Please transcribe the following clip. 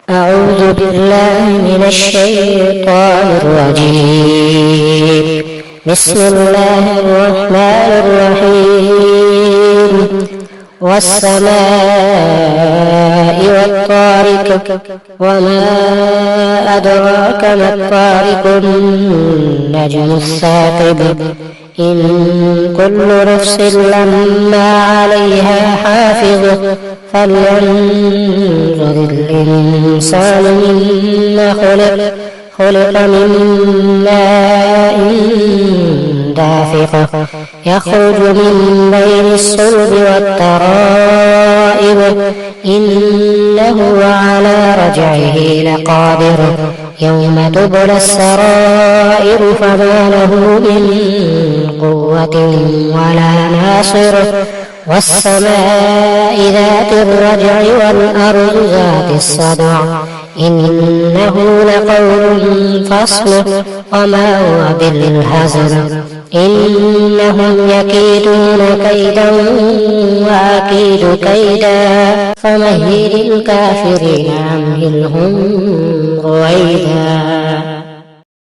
أعوذ بالله من الشيطان الرجيم. بسم الله الرحمن الرحيم. والسماء والطارق وما أدراك ما الطارق النجم الثاقب إن كل نفس لما عليها حافظ فلينظر الإنسان مما خلق من ماء دافق يخرج من بين الصلب والترائب إنه على رجعه لقادر يوم تبلى السرائر فما له من قوة ولا ناصر والسماء ذات الرجع والأرض ذات الصدع إنه لقول فصل وما هو بالهزل إنهم يكيدون كيدا وأكيد كيدا فمهل الكافرين أمهلهم رويدا.